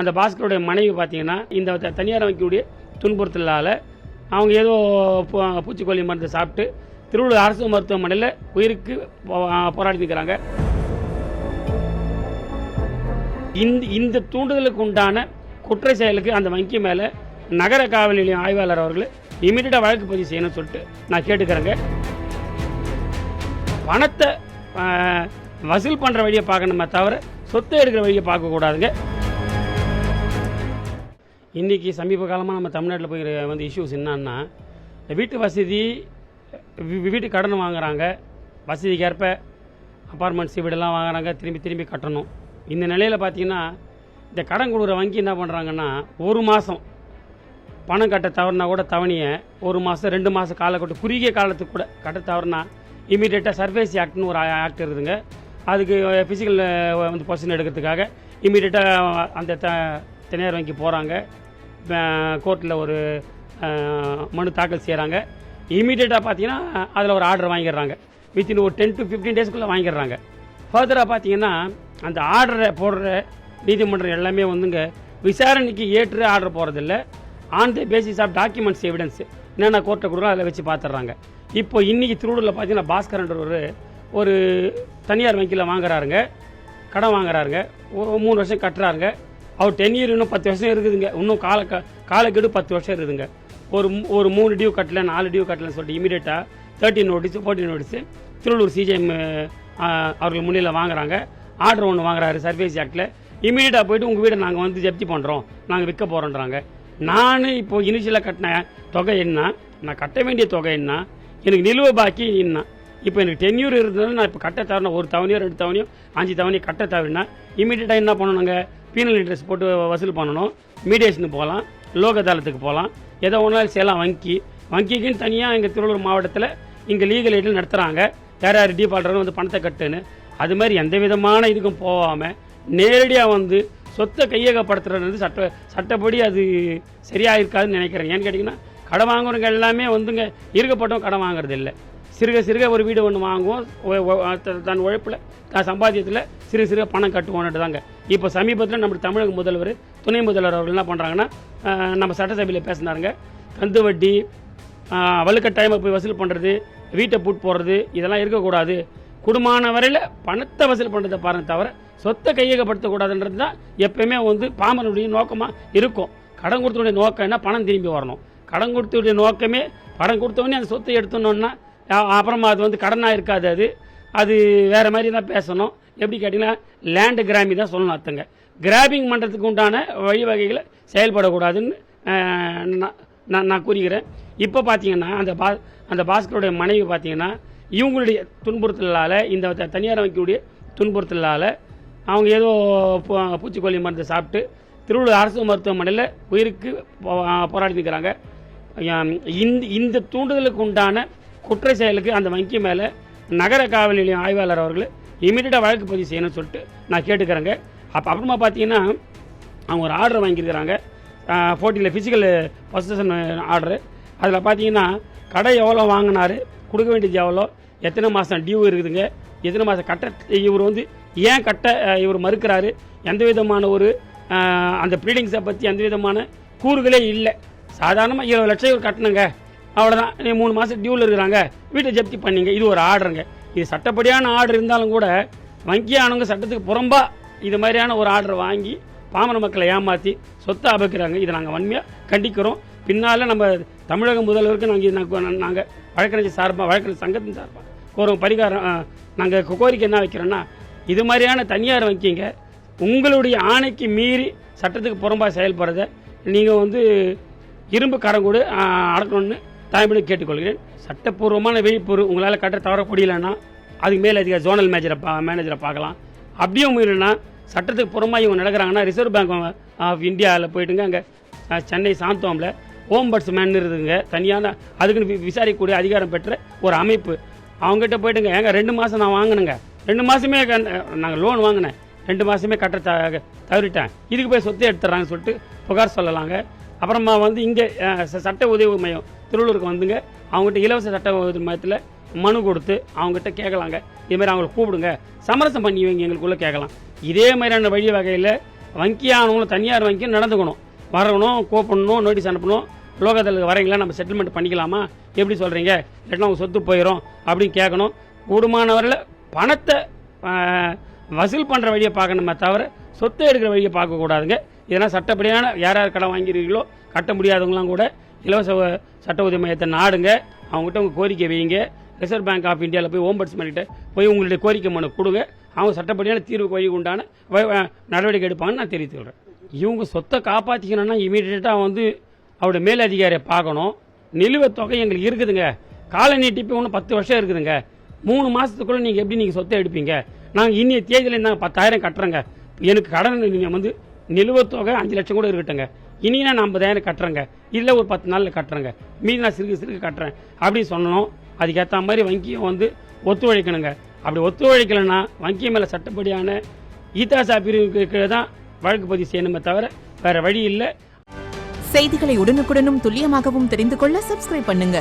அந்த பாஸ்கருடைய மனைவி பார்த்தீங்கன்னா இந்த தனியார் வங்கியுடைய துன்புறுத்தலால் அவங்க ஏதோ பூச்சிக்கொல்லி மருந்து சாப்பிட்டு திருவள்ளூர் அரசு மருத்துவமனையில் உயிருக்கு போராடி நிற்கிறாங்க. இந்த தூண்டுதலுக்கு உண்டான குற்ற செயலுக்கு அந்த வங்கி மேலே நகர காவல் நிலையம் ஆய்வாளர் அவர்கள் இமீடியட்டாக வழக்கு பதிவு செய்யணும்னு சொல்லிட்டு நான் கேட்டுக்கிறேங்க. பணத்தை வசூல் பண்ணுற வழியை பார்க்கணுமே தவிர சொத்தை எடுக்கிற வழியை பார்க்கக்கூடாதுங்க. இன்றைக்கி சமீப காலமாக நம்ம தமிழ்நாட்டில் போய் இஷ்யூஸ் என்னன்னா, வீட்டு வசதி வீட்டு கடன் வாங்குகிறாங்க, வசதிக்கேற்ப அப்பார்ட்மெண்ட்ஸ் வீடெல்லாம் வாங்குறாங்க, திரும்பி கட்டணும். இந்த நிலையில் பார்த்தீங்கன்னா இந்த கடன் கொடுக்குற வங்கி என்ன பண்ணுறாங்கன்னா, ஒரு மாதம் பணம் கட்ட தவறுனா கூட தவணையை 1 மாதம் 2 மாதம் காலக்கட்டம் குறுகிய காலத்துக்கு கூட கட்ட தவறுனா இமீடியட்டாக சர்வேஸ் ஆக்ட்னு ஒரு ஆக்ட் இருக்குதுங்க. அதுக்கு ஃபிசிக்கல் பொசிஷன் எடுக்கிறதுக்காக இமீடியட்டாக அந்த தனியார் வங்கி போகிறாங்க, கோர்ட்டில் ஒரு மனு தாக்கல் செய்கிறாங்க. இமீடியட்டாக பார்த்தீங்கன்னா அதில் ஒரு ஆர்டர் வாங்கிடுறாங்க. வித்தின் ஒரு 10 to 15 டேஸ்க்குள்ளே வாங்கிடுறாங்க. ஃபர்தராக பார்த்தீங்கன்னா அந்த ஆர்டரை போடுற நீதிமன்றம் எல்லாமே வந்துங்க விசாரணைக்கு ஏற்று ஆர்டர் போகிறதில்ல, on the basis of documents evidence என்னென்ன கோர்ட்டை கொடுக்குறோம் அதில் வச்சு பார்த்துட்றாங்க. இப்போ இன்றைக்கி திருவள்ளூரில் பார்த்தீங்கன்னா பாஸ்கரன்ற ஒரு தனியார் வங்கியில் வாங்குறாருங்க, கடன் வாங்குறாருங்க, 3 வருஷம் கட்டுறாருங்க. அவர் 10 இயர் இன்னும் 10 வருஷம் இருக்குதுங்க. இன்னும் காலக்கெடு 10 வருஷம் இருக்குதுங்க. ஒரு 3 டியூ கட்டல 4 டியூ கட்டலன்னு சொல்லிட்டு இமீடியட்டாக 13 நோட்டீஸ் 14 நோட்டீஸு திருவள்ளூர் சிஜிஎம் அவர்கள் முன்னிலையில் வாங்குறாங்க. ஆர்டர் ஒன்று வாங்குறாரு சர்வீஸ் ஆக்டில். இமீடியட்டாக போய்ட்டு உங்கள் வீடை நாங்கள் வந்து ஜப்தி பண்ணுறோம், நாங்கள் விற்க போகிறோன்றாங்க. நான் இப்போது இனிஷியலாக கட்டின தொகை என்ன, நான் கட்ட வேண்டிய தொகை என்ன, எனக்கு நிலுவை பாக்கி என்ன, இப்போ எனக்கு 10 இயர் இருந்ததுனால நான் இப்போ கட்ட தவறினா 1 தவணையோ 2 தவணையோ 5 தவணையோ கட்ட தவறினா இமீடியட்டாக என்ன பண்ணணுங்க, பீனல் இன்ட்ரெஸ்ட் போட்டு வசூல் பண்ணணும், மீடியேஷனுக்கு போகலாம், லோக் அதாலத்துக்கு போகலாம், எதோ ஒன்றாலும் செய்யலாம். வங்கிக்குன்னு தனியாக எங்கள் திருவள்ளூர் மாவட்டத்தில் இங்கே லீகல் எய்டில் நடத்துகிறாங்க. யார் டிஃபால்டரும் வந்து பணத்தை கட்டுன்னு. அது மாதிரி எந்த விதமான இதுக்கும் போகாமல் நேரடியாக வந்து சொத்தை கையகப்படுத்துறது சட்டப்படி அது சரியாக இருக்காதுன்னு நினைக்கிறேன். ஏன்னு கேட்டிங்கன்னா கடன் வாங்குறவங்க எல்லாமே வந்துங்க இருக்கப்பட்டவங்க கடன் வாங்குறது இல்லை. சிறுக ஒரு வீடு ஒன்று வாங்குவோம், தன் உழைப்பில் தான் சம்பாத்தியத்தில் சிறுக பணம் கட்டுவோன்ட்டு தாங்க. இப்போ சமீபத்தில் நம்ம தமிழக முதல்வர் துணை முதல்வர் அவர்கள் என்ன பண்ணுறாங்கன்னா, நம்ம சட்டசபையில் பேசினாருங்க, கந்து வட்டி வலுக்கட்டாயமாக போய் வசூல் பண்ணுறது, வீட்டை பூட் போடுறது இதெல்லாம் இருக்கக்கூடாது, குடும்பமான வரையில் பணத்தை வசூல் பண்ணுறதை பாருங்க தவிர சொத்தை கையகப்படுத்தக்கூடாதுன்றது தான் எப்பயுமே வந்து பாமரனுடைய நோக்கமாக இருக்கும். கடன் கொடுத்தவனுடைய நோக்கம் என்ன, பணம் திரும்பி வரணும். கடன் கொடுத்தவனுடைய நோக்கமே பணம் கொடுத்தவொடனே அந்த சொத்தை எடுத்துனோன்னா அப்புறமா அது வந்து கடனாக இருக்காது, அது வேறு மாதிரி தான் பேசணும். எப்படி கேட்டிங்கன்னா லேண்டு கிராமி தான் சொல்லணும் அர்த்தங்க. கிராபிங் பண்ணுறதுக்கு உண்டான வழிவகைகளை செயல்படக்கூடாதுன்னு நான் கூறுகிறேன். இப்போ பார்த்தீங்கன்னா அந்த பாஸ்கருடைய மனைவி பார்த்தீங்கன்னா இவங்களுடைய துன்புறுத்தலால் இந்த தனியார் வங்கியுடைய துன்புறுத்தலால் அவங்க ஏதோ பூச்சிக்கொல்லி மருந்து சாப்பிட்டு திருவள்ளூர் அரசு மருத்துவமனையில் உயிருக்கு போராடி நிற்கிறாங்க. இந்த தூண்டுதலுக்கு உண்டான குற்ற செயலுக்கு அந்த வங்கி மேலே நகர காவல் நிலையம் ஆய்வாளர் அவர்கள் இமீடியட்டாக வழக்கு பதிவு செய்யணும்னு சொல்லிட்டு நான் கேட்டுக்கிறேங்க. அப்புறமா பார்த்தீங்கன்னா அவங்க ஒரு ஆர்டர் வாங்கியிருக்கிறாங்க, 14 ஃபிசிக்கல் பொசஷன் ஆர்டரு. அதில் பார்த்தீங்கன்னா கடை எவ்வளோ வாங்கினார், கொடுக்க வேண்டியது எவ்வளோ, எத்தனை மாதம் டியூ இருக்குதுங்க, எத்தனை மாதம் கட்ட இவர் வந்து ஏன் கட்ட இவர் மறுக்கிறாரு, எந்த விதமான ஒரு அந்த ப்ரீடிங்ஸை பற்றி எந்த விதமான கூறுகளே இல்லை. சாதாரணமாக 20 லட்சம் இவர் கட்டணுங்க, அவ்வளோதான், 3 மாதம் டியூவில் இருக்கிறாங்க, வீட்டை ஜப்தி பண்ணிங்க. இது ஒரு ஆர்டருங்க. இது சட்டப்படியான ஆர்டர் இருந்தாலும் கூட வங்கியானவங்க சட்டத்துக்கு புறம்பாக இது மாதிரியான ஒரு ஆர்டர் வாங்கி பாமர மக்களை ஏமாற்றி சொத்தை அபக்கிறாங்க. இதை நாங்கள் வன்மையாக கண்டிக்கிறோம். பின்னால் நம்ம தமிழக முதல்வருக்கு நாங்கள் வழக்கறிஞர் சார்பாக வழக்கறிஞர் சங்கத்தின் சார்பாக ஒரு பரிகாரம் நாங்கள் கோரிக்கை என்ன வைக்கிறோன்னா, இது மாதிரியான தனியார் வங்கிங்க உங்களுடைய ஆணைக்கு மீறி சட்டத்துக்கு புறம்பாக செயல்படுறத நீங்கள் வந்து இரும்பு கரங்கூடு அடக்கணும்னு தாய்மொழி கேட்டுக்கொள்கிறேன். சட்டப்பூர்வமான விழிப்புணர்வு உங்களால் கட்ட தவறக்கூடியலைன்னா அதுக்கு மேலே அதிக ஜோனல் மேனேஜரை பார்க்கலாம். அப்படியும் முயலனா சட்டத்துக்கு புறமாக இவங்க நடக்கிறாங்கன்னா ரிசர்வ் பேங்க் ஆஃப் இந்தியாவில் போயிட்டுங்க அங்கே சென்னை சாந்தோமில் ஓம்பட்ஸ்மேன் இருக்குதுங்க, தனியான அதுக்குன்னு விசாரிக்கக்கூடிய அதிகாரம் பெற்ற ஒரு அமைப்பு. அவங்ககிட்ட போயிட்டுங்க, ஏங்க 2 மாதம் நான் வாங்கினேங்க, 2 மாதமே நாங்கள் லோன் வாங்கினேன், 2 மாதமே கட்ட தவறிட்டேன், இதுக்கு போய் சொத்தை எடுத்துட்றாங்கன்னு சொல்லிட்டு புகார் சொல்லலாங்க. அப்புறமா வந்து இங்கே சட்ட உதவி மையம் திருவள்ளூருக்கு வந்துங்க, அவங்ககிட்ட இலவச சட்ட உதவி மையத்தில் மனு கொடுத்து அவங்ககிட்ட கேட்கலாங்க. இதுமாதிரி அவங்களை கூப்பிடுங்க, சமரசம் பண்ணி வைங்க, எங்களுக்குள்ளே கேட்கலாம். இதே மாதிரியான வழி வகையில் வங்கியானவங்களும் தனியார் வங்கியும் நடந்துக்கணும். வரணும், கூப்பிடணும், நோட்டீஸ் அனுப்பணும். லோகத்தில் வரீங்களா, நம்ம செட்டில்மெண்ட் பண்ணிக்கலாமா, எப்படி சொல்கிறீங்க, இல்லைன்னா அவங்க சொத்து போயிடும் அப்படின்னு கேட்கணும். கூடுமானவரில் பணத்தை வசூல் பண்ணுற வழியை பார்க்கணுமே தவிர சொத்தை எடுக்கிற வழியை பார்க்கக்கூடாதுங்க. இதெல்லாம் சட்டப்படியான யார் யார் கடன் வாங்கிறீங்களோ கட்ட முடியாதவங்களாம் கூட இலவச சட்ட உதவி மையத்தை நாடுங்க. அவங்ககிட்ட உங்கள் கோரிக்கை வைங்க. ரிசர்வ் பேங்க் ஆஃப் இந்தியாவில் போய் ஓம்பட்ஸ்மேன்கிட்ட போய் உங்களுடைய கோரிக்கை மனு கொடுங்க. அவங்க சட்டப்படியான தீர்வு வழி உண்டான நடவடிக்கை எடுப்பாங்கன்னு நான் தெரிவித்துக்கிறேன். இவங்க சொத்தை காப்பாற்றிக்கணும்னா இமீடியட்டாக வந்து அவருடைய மேலதிகாரியை பார்க்கணும். நிலுவைத் தொகை எங்களுக்கு இருக்குதுங்க, கால நீட்டிப்பு இன்னும் 10 வருஷம் இருக்குதுங்க, 3 மாதத்துக்குள்ளே நீங்கள் எப்படி நீங்கள் சொத்தை எடுப்பீங்க, நாங்கள் இன்னைய தேதியில் இருந்தாங்க 10,000 கட்டுறேங்க, எனக்கு கடன் நீங்கள் வந்து நிலுவைத் தொகை 5 லட்சம் கூட இருக்கட்டுங்க, இனி நான் 50,000 கட்டுறேங்க, இல்லை ஒரு 10 நாளில் கட்டுறேங்க, மீதி நான் சிறுக கட்டுறேன் அப்படின்னு சொல்லணும். அதுக்கேற்ற மாதிரி வங்கியும் வந்து ஒத்துழைக்கணுங்க. அப்படி ஒத்துழைக்கலைன்னா வங்கி மேலே சட்டப்படியான ஈதாசா பிரிவுக்கு தான் வழக்கு பதிவு செய்யணுமே தவிர வேற வழி இல்லை. செய்திகளை உடனுக்குடனும் துல்லியமாகவும் தெரிந்து கொள்ள சப்ஸ்கிரைப் பண்ணுங்க.